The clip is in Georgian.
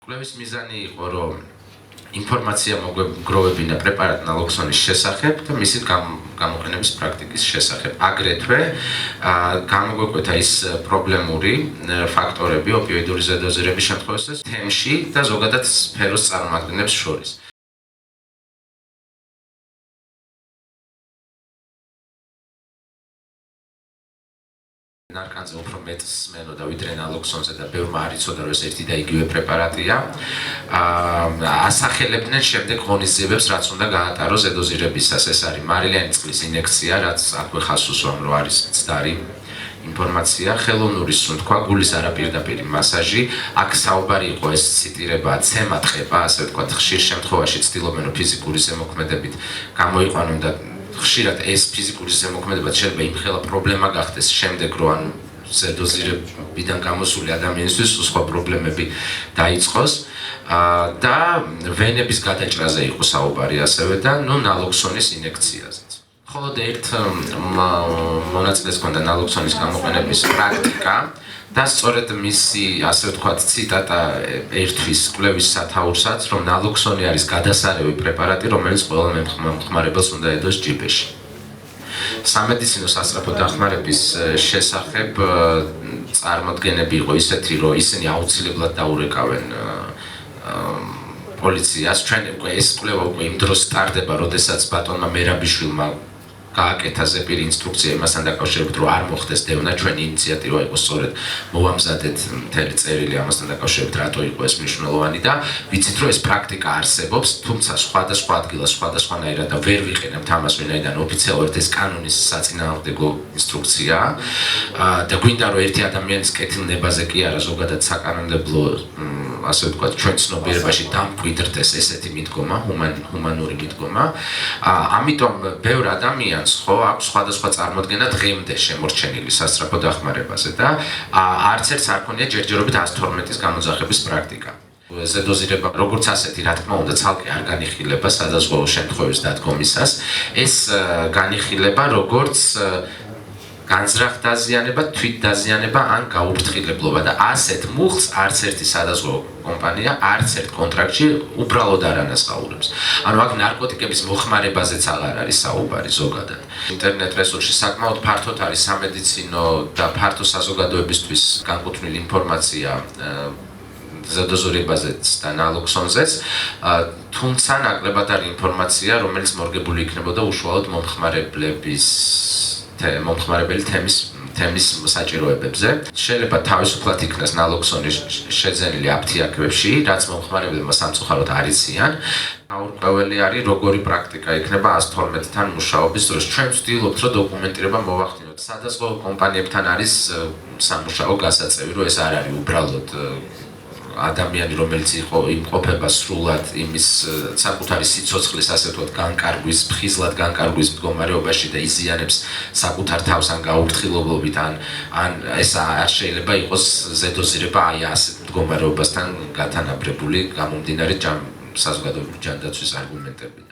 კვლევის მიზანი იყო, რომ ინფორმაცია მოგგროვებინა პრეპარატ ნალოქსონის შესახებ და მისი გამოყენების პრაქტიკის შესახებ. აგრეთვე გამოგვეკვეთა ის პრობლემური ფაქტორები ოპიოიდური ზედოზირების შემთხვევაში თემში და ზოგადად სფეროს წარმომადგენლებს შორის. ნარკანზე უფრო მეტ სმენოდა ვიდრე ნალოქსონზე და ბევრმა არ იცოდა რომ ეს ერთი და იგივე პრეპარატია. ასახელებდნენ შემდეგ ღონისძიებებს, რაც უნდა გაატაროს ზედოზირებისას. ეს არის მარილიანი წყლის ინექცია, რაც აქვე ხაზს უსვამ, რომ არის მცდარი ინფორმაცია, ხელოვნური სუნთქვა, გულის არაპირდაპირი მასაჟი. აქ საუბარი იყო ეს ციტირება, ცემატყება, ასე ვთქვათ, ხშირ შემთხვევაში ცდილობენ რომ ფიზიკური ზემოქმედებით გამოიყვანონ და ხშირად ეს ფიზიკური ზემოქმედება შეიძლება იმხელა პრობლემა გახდეს შემდეგ რომ ანუ ზედოზირებიდან გამოსული ადამიანისთვის სხვა პრობლემები დაიწყოს და ვენების გადაჭრაზე იყო საუბარი ასევე და ნალოქსონის ინექციაზე. მხოლოდ ერთ მონაწილეს ჰქონდა ნალოქსონის გამოყენების პრაქტიკა და სწორედ მისი, ასე ვთქვათ, ციტატა ერთვის კვლევის სათაურსაც, რომ ნალოქსონი არის გადასარევი პრეპარატი, რომელიც ყველა მომხმარებელს უნდა ედოს ჯიბეში. სამედიცინო სასწრაფო დახმარების შესახებ წარმოდგენები იყო ისეთი, რომ ისინი აუცილებლად დაურეკავენ პოლიციას. ჩვენ ეს კვლევა უკვე იმ დროს სტარდება, როდესაც ბატონმა მერაბიშვილმა გააკეთა ზეპირი ინსტრუქცია იმასთან დაკავშირებით, რომ არ მოხდეს დევნა, ჩვენი ინიციატივა იყო სწორედ მოვამზადეთ მთელი წერილი ამასთან დაკავშირებით, რატო იყო ეს მნიშვნელოვანი და ვიცით, რომ ეს პრაქტიკა არსებობს, თუმცა სხვადასხვა ადგილას სხვადასხვანაირად და ვერ ვიყენებთ ამას, ვინაიდან ოფიციალურად ეს კანონის საწინააღმდეგო ინსტრუქციაა და გვინდა რომ ერთი ადამიანის კეთილნებაზე კი არა, ზოგადად საკანონმდებლო, ასე ვთქვათ, ჩვენ ცნობიერებაში დამკვიდრდეს ესეთი მიდგომა, ჰუმანური მიდგომა. ამიტომ ბევრ ადამიანს ხო აქვს სხვადასხვა წარმოდგენა დღემდე შემორჩენილი სასწრაფო დახმარებაზე და არც ერთს არ ქონია ჯერჯერობით 112-ის გამოძახების პრაქტიკა. ზედოზირება როგორც ასეთი, რა თქმა უნდა, ცალკე არ განიხილება სადაზღვევო შემთხვევის დადგომისას. ეს განიხილება როგორც განზრახ დაზიანება, თვით დაზიანება ან გაუფრთხილებლობა და ასეთ მუხლს არც ერთი სადაზღვევო კომპანია არც ერთ კონტრაქტში უბრალოდ არ ანაზღაურებს. ანუ აქ ნარკოტიკების მოხმარებაზეც აღარ არის საუბარი ზოგადად. ინტერნეტ რესურსში საკმაოდ ფართოდ არის სამედიცინო და ფართო საზოგადოებისთვის განკუთვნილი ინფორმაცია ზედოზირებაზეც და ნალოქსონზეც, თუმცა ნაკლებად არის ინფორმაცია, რომელიც მორგებული იქნებოდა უშუალოდ მომხმარებელი თემის საჭიროებებზე. შეიძლება თავისუფლად იქნას ნალოქსონი შეძენილი აფთიაქებში, რაც მომხმარებლებმა სამწუხაროდ არ იციან. გაურკვეველი არის, როგორი პრაქტიკა იქნება 112-თან მუშაობის დროს. ჩვენ ვცდილობთ, რომ დოკუმენტირება მოვახდინოთ. სადაზღვევო კომპანიებთან არის სამუშაო გასაწევი, რომ ეს არ არის უბრალოდ ადამიანი, რომელიც იმყოფება სრულად იმის საკუთარი სიცოცხლის, ასე ვთქვათ, განკარგვის, ფხიზლად განკარგვის მდგომარეობაში და იზიანებს საკუთარ თავს ან გაუფრთხილებლობით ან ეს არ შეიძლება იყოს ზედოზირება აი ასეთ მდგომარეობასთან გათანაბრებული გამომდინარე საზოგადოებრივი ჯანდაცვის არგუმენტებით.